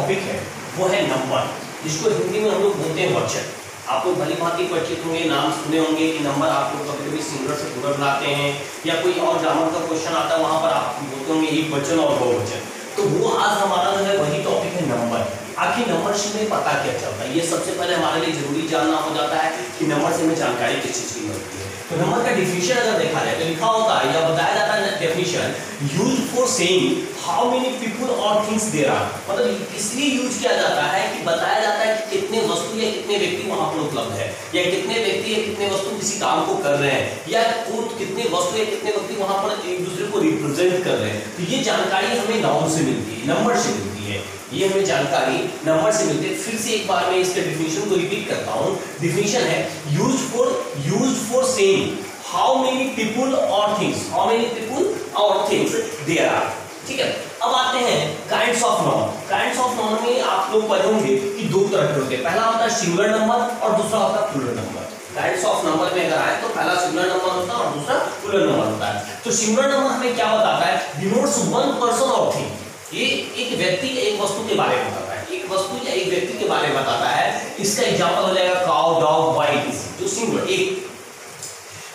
Topic है वो है नंबर, जिसको हिंदी में हम लोग बोलते हैं वचन। आप लोग भली भांति परिचित होंगे, नाम सुने होंगे कि नंबर आप लोग कभी कभी सिंगुलर से प्लूरल बनाते हैं, या कोई और ग्रामर का क्वेश्चन आता है वहां पर आप बोलते होंगे एक वचन और बहुवचन। तो वो आज हमारा जो है वही टॉपिक है नंबर। आखिर नंबर से हमें पता क्या चलता है, ये सबसे पहले हमारे लिए जरूरी जानना हो जाता है कि नंबर से हमें जानकारी किस चीज की मिलती है। तो नंबर का डिफिनेशन अगर देखा जाए तो लिखा होता है या बताया जाता है definition used for saying how many people और थिंग्स देयर आर, मतलब इसलिए यूज किया जाता है कि बताया जाता है कि कितने वस्तु या कितने व्यक्ति वहां पर उपलब्ध है, या कितने व्यक्ति या कितने वस्तु किसी काम को कर रहे हैं, या कितने वस्तु या कितने व्यक्ति वहां पर एक दूसरे को रिप्रेजेंट कर रहे हैं। तो ये जानकारी हमें नाउन से मिलती है, नंबर से मिलती है, ये हमें जानकारी नंबर से मिलती है। फिर से एक बार मैं इसके डिफिनेशन को रिपीट करता हूं। डिफिनेशन है used for saying how many people और थिंग्स देयर आर। ठीक है, अब आते हैं kinds of noun. Kinds of noun में आप लोग पढ़े होंगे कि दो तरह के होते हैं, पहला होता है सिंगुलर नंबर और दूसरा होता है plural number. Kinds of number में अगर आए तो पहला सिंगुलर नंबर होता है और दूसरा प्लूरल नंबर होता है। तो सिंगुलर नंबर हमें क्या बताता है, denotes one person or thing. ये एक व्यक्ति या एक वस्तु के बारे में बताता है, एक वस्तु या एक व्यक्ति के बारे में बताता है। इसका एग्जांपल हो जाएगा काउ, डॉग, वाइट, जो सिंगुलर एक।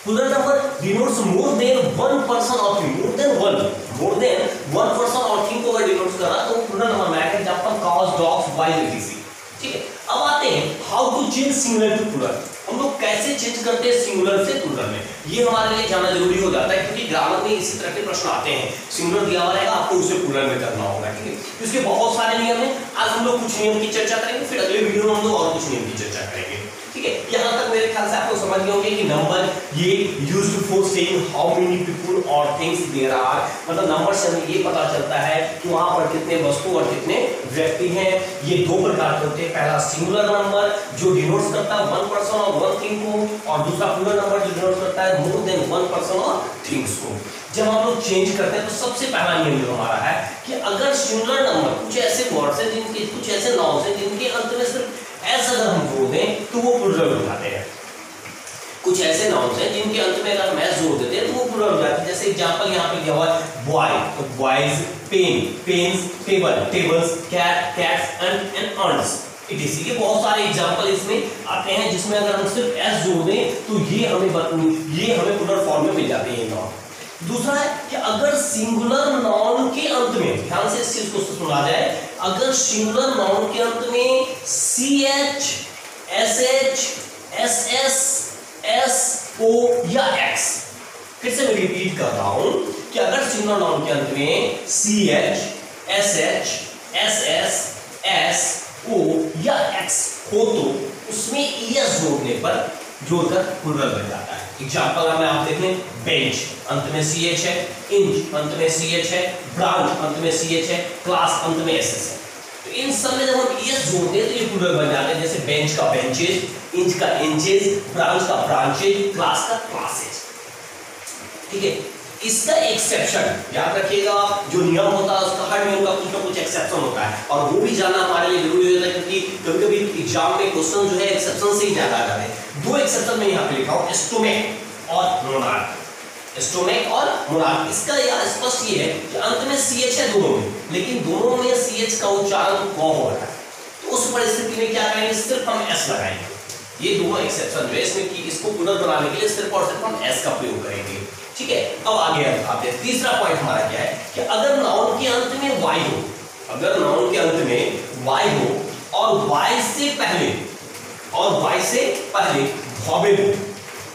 Plural number denotes more than one person or thing, more than one person or thing को अगर डिनोट्स कर रहा तो प्लूरल नंबर में आएगा, example cows, dogs, white, etc। ठीक है, अब आते हैं how to change singular to plural. हम लोग कैसे चेंज करते हैं सिंगुलर से प्लूरल में, ये हमारे लिए जानना जरूरी हो जाता है, क्योंकि ग्रामर में इसी तरह के प्रश्न आते हैं। सिंगुलर दिया हुआ रहेगा, आपको उसे प्लूरल में करना होगा। ठीक है, इसके बहुत सारे नियम हैं। आज हम लोग कुछ नियम की चर्चा करेंगे, फिर अगले वीडियो में हम लोग और कुछ नियम की चर्चा करेंगे। ठीक है, यहाँ तक मेरे ख्याल से आपको समझ गए होंगे कि नंबर ये used for saying how many people और थिंग्स देयर आर, मतलब नंबर से हमें ये पता चलता है कि वहां पर कितने वस्तु और कितने व्यक्ति हैं। ये दो प्रकार के होते हैं, पहला सिंगुलर नंबर जो डिनोट्स करता है वन पर्सन और वन थिंग को, और दूसरा प्लूरल नंबर जो डिनोट्स करता है मोर देन वन पर्सन और थिंग्स को। जब हम लोग चेंज करते हैं तो सबसे पहला नियम जो हमारा है कि अगर सिंगुलर नंबर कुछ ऐसे वर्ड्स हैं जिनके कुछ ऐसे नाउन्स हैं जिनके अंत में सिर्फ एस अगर हम जोड़ दें तो वो प्लूरल हो जाते हैं। कुछ ऐसे नाउन्स हैं जिनके अंत में अगर हम एस जोड़ देते हैं तो वो प्लूरल हो जाते हैं। जैसे एग्जांपल यहाँ पे दिया हुआ है बॉय, तो boys, pen, pens, table, tables, cat, cats and urns, etc। ये बहुत सारे एग्जांपल इसमें आते हैं जिसमें अगर हम सिर्फ एस जोड़ दें तो ये हमें प्लूरल फॉर्म में मिल जाते हैं नाउन। दूसरा है कि अगर सिंगुलर नाउन के अंत में, ध्यान से इस चीज को सुना जाए, अगर सिंगुलर नाउन के अंत में CH, SH, SS, SO या X, फिर से मैं रिपीट कर रहा हूं कि अगर सिंगुलर नाउन के अंत में CH, SH, SS, SO या X हो तो उसमें ES जोड़कर प्लूरल बन जाता है। एग्जांपल हमें आप देख लें, बेंच अंत में CH है, इंच अंत में CH है, ब्रांच अंत में CH है, क्लास अंत में SS है। तो इन सब में जब हम ES जोड़ते हैं तो ये प्लूरल बन जाते हैं। जैसे बेंच का बेंचेज, इंच का इंचेज, ब्रांच का ब्रांचेज, क्लास का क्लासेज। ठीक है, इसका एक्सेप्शन याद रखिएगा, जो नियम होता है उसका हर नियम का कुछ ना कुछ एक्सेप्शन होता है, और वो भी जानना हमारे लिए जरूरी होता है, क्योंकि कभी-कभी एग्जाम में क्वेश्चन जो है एक्सेप्शन से ही ज्यादा आ जाते हैं। दो एक्सेप्शन में यहाँ पे लिखा हूँ, स्टोमक और मोनार्क। स्टोमक और मोनार्क, इसका यह स्पष्ट ये है कि अंत में CH है दोनों में, लेकिन दोनों में CH का उच्चारण क हो रहा है, तो उस परिस्थिति में क्या करेंगे, सिर्फ हम S लगाएंगे। ये दोनों एक्सेप्शन जो है इसमें कि इसको प्लूरल बनाने के लिए सिर्फ और सिर्फ हम S का प्रयोग करेंगे। ठीक है, अब आगे आते हैं। तीसरा पॉइंट हमारा क्या है कि अगर नाउन के अंत में Y हो, अगर नाउन के अंत में Y हो और Y से पहले वॉवेल हो,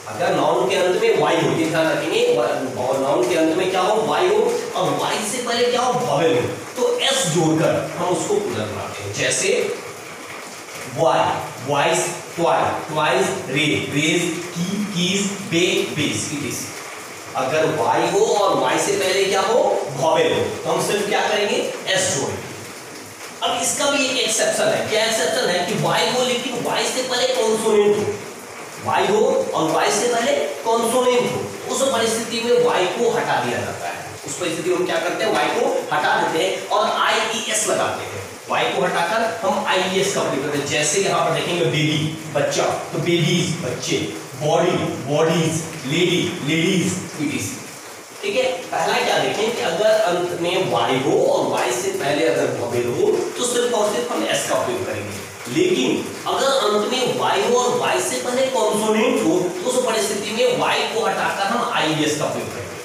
अगर नाउन के अंत में Y हो, ये ध्यान रखेंगे, और नाउन के अंत में क्या हो, Y हो, और Y से पहले क्या हो, वॉवेल हो, तो S जोड़कर हम उसको प्लूरल बनाते हैं। जैसे boy, boys, twice, raise, keys, bays, etc। अगर Y हो और Y से पहले क्या हो, वॉवेल हो, तो हम सिर्फ क्या करेंगे, S जोड़ेंगे। अब इसका भी एक एक्सेप्शन है। क्या एक्सेप्शन है कि Y हो लेकिन Y से पहले कॉन्सोनेंट हो, Y हो और Y से पहले कॉन्सोनेंट हो, उस परिस्थिति में Y को हटा दिया जाता है। उस परिस्थिति में हम क्या करते हैं, Y को हटा देते हैं और IES लगाते हैं। Y को हटाकर हम IES का प्रयोग करते हैं। जैसे यहाँ पर देखेंगे बेबी, बच्चा, तो बेबीज, बच्चे, body, bodies, lady, ladies, etc। ठीक है, पहला क्या देखें कि अगर अंत में y हो और y से पहले अगर वॉवेल हो तो सिर्फ और सिर्फ हम s का उपयोग करेंगे। लेकिन अगर अंत में y हो और y से पहले कॉन्सोनेंट हो तो उस परिस्थिति में y को हटाकर हम IES का उपयोग करेंगे,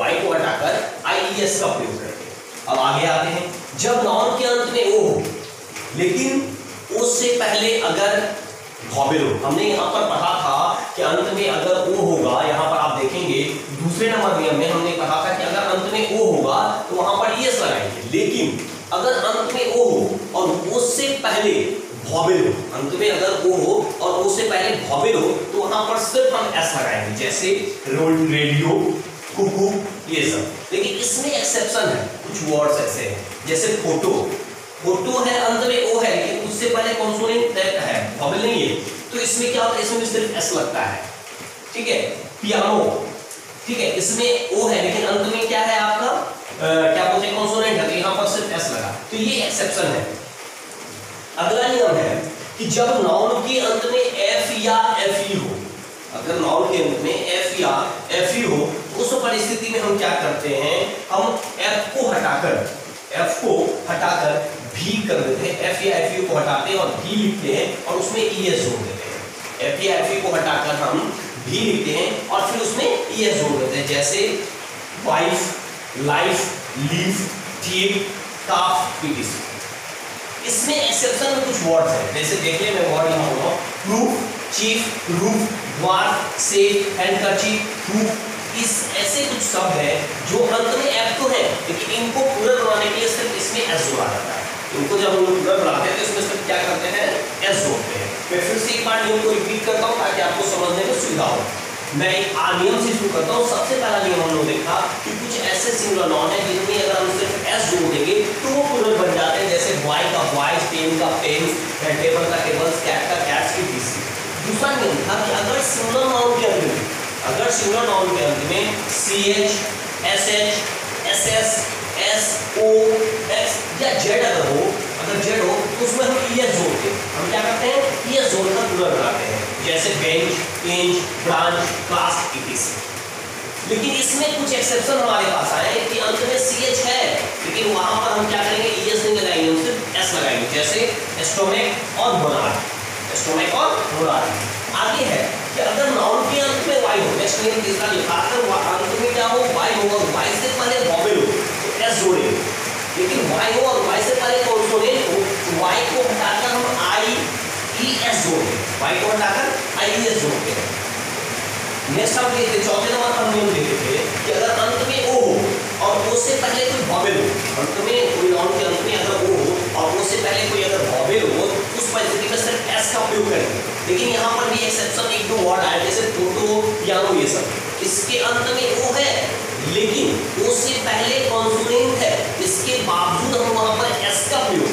y को हटाकर IES का उपयोग करेंगे। अब आगे आते हैं, जब नाउन के अंत में o हो लेकिन उससे पहले अगर वॉवेल हो, हमने यहाँ पर पढ़ा था कि अंत में अगर ओ होगा, यहाँ पर आप देखेंगे दूसरे नंबर नियम में हमने कहा था कि अगर अंत में ओ होगा तो वहां पर एस लगाएंगे। लेकिन अगर अंत में ओ हो और उससे पहले वॉवेल हो, अंत में अगर ओ हो और उससे पहले वॉवेल हो तो वहां पर सिर्फ हम एस लगाएंगे, जैसे रेडियो, कुकू, ये सब। लेकिन इसमें एक्सेप्शन है, कुछ वर्ड्स ऐसे हैं जैसे फोटो, फोटो है अंत में ओ है लेकिन उससे पहले कॉन्सोनेंट है, वॉवेल नहीं है, तो इसमें क्या होता है, इसमें सिर्फ एस लगता है, ठीक है। पियानो, ठीक है, इसमें ओ है लेकिन अंत में क्या है आपका क्या बोलते हैं, कॉन्सोनेंट है, तो यहाँ पर सिर्फ एस लगा, तो ये एक्सेप्शन है। अगला नियम है कि जब नाउन के अंत में एफ या एफ ई हो, अगर नाउन के अंत में एफ या एफ ई हो उस परिस्थिति में हम क्या करते हैं, हम एफ को हटाकर भी कर देते हैं, एफ या एफ यू को हटाते हैं और भी लिखते हैं और उसमें ईएस जोड़ देते हैं। एफ या एफ यू को हटाकर हम भी लिखते हैं और फिर उसमें ईएस जोड़ देते हैं, जैसे वाइफ, लाइफ, लीव, थीव, काफ, पीटीसी। इसमें एक्सेप्शन में कुछ वर्ड्स हैं, जैसे देख ले मैं वर्ड यहाँ बोला, proof, chief, roof, Wharf, safe, handkerchief, hook, इस ऐसे कुछ शब्द है जो अंत में एफ तो है लेकिन इनको पूरा बनाने के लिए सिर्फ इसमें एस जोड़ा जाता है। इनको जब हम लोग पूरा बनाते हैं तो इसमें सिर्फ क्या करते हैं, एस जोड़ते हैं। मैं फिर से एक बार नियम को रिपीट करता हूँ ताकि आपको समझने में सुविधा हो। मैं एक नियम से शुरू करता हूँ। सबसे पहला नियम हम लोग देखा कि कुछ ऐसे सिंगुलर नाउन है जिनमें अगर हम सिर्फ एस जोड़ देंगे तो वो पूरे बन जाते हैं, जैसे बॉय का बॉयज, पेन का पेन्स, टेबल का टेबल्स, कैट का कैट्स की पीसी। दूसरा नियम था कि अगर सिंगुलर नाउन के अंत में CH, SH, SS, S, O, X या Z अगर हो, तो उसमें हम ES जोड़ते हैं। हम क्या करते हैं, ES जोड़कर पूरा बनाते हैं, जैसे bench, inch, branch, class, etc। लेकिन इसमें कुछ एक्सेप्शन हमारे पास आए कि अंत में CH है लेकिन वहां पर हम क्या करेंगे, ES नहीं लगाएंगे, हम सिर्फ S लगाएंगे, जैसे स्टोमक और मोनार्ड। आगे है कि अगर नाउन के अंत में y हो, नेक्स्ट नियम तीसरा लिखा, अगर अंत में क्या हो, y हो और y से पहले वॉवेल हो तो s जोड़ेंगे, लेकिन y हो और y से पहले कॉन्सोनेंट हो तो y को हटाकर हम IES जोड़ेंगे, y को हटाकर IES जोड़ते हैं। नेक्स्ट हम देखते चौथे नंबर पर नियम देखे थे कि अगर अंत में o हो और उससे पहले कोई वॉवेल हो, अंत में कोई नाउन के अंत में अगर o हो और उससे पहले कोई अगर वॉवेल हो उस परिस्थिति में सिर्फ s का उपयोग करेंगे। लेकिन यहाँ पर भी एक्सेप्शन एक दो वर्ड आए, जैसे फोटो, पियानो, ये सब, इसके अंत में ओ है लेकिन उससे पहले कॉन्सोनेंट है, इसके बावजूद हम वहां पर एस का प्रयोग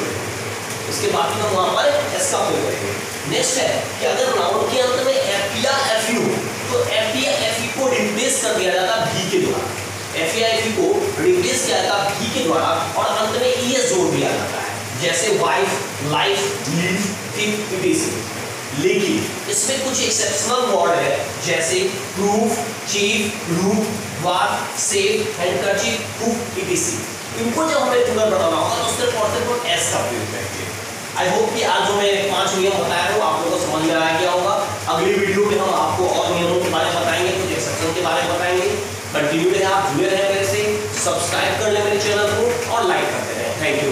करेंगे, नेक्स्ट है कि अगर नाउन के अंत में एफ या एफ यू तो एफ या एफ यू को रिप्लेस कर दिया जाता भी के द्वारा, एफ या एफ यू को रिप्लेस किया जाता भी के द्वारा और अंत में ईएस जोड़ दिया जाता है, जैसे wife, life, leave, thing, etc। लेकिन इसमें कुछ एक्सेप्शनल वर्ड है, जैसे proof, chief, roof, Wharf, safe, handkerchief, hook, etc। इनको जब हमें पूरा बनाना होगा तो सिर्फ और सिर्फ एस का प्रयोग करेंगे। आई होप कि आज जो मैं 5 नियम बताया हूँ आप लोगों को समझ में आ गया होगा। अगली वीडियो में हम आपको और नियमों के बारे में बताएंगे, कुछ एक्सेप्शन के बारे में बताएंगे। कंटिन्यू रहे, आप जुड़े रहे मेरे से, सब्सक्राइब कर ले मेरे चैनल को और लाइक करते रहे। Thank you.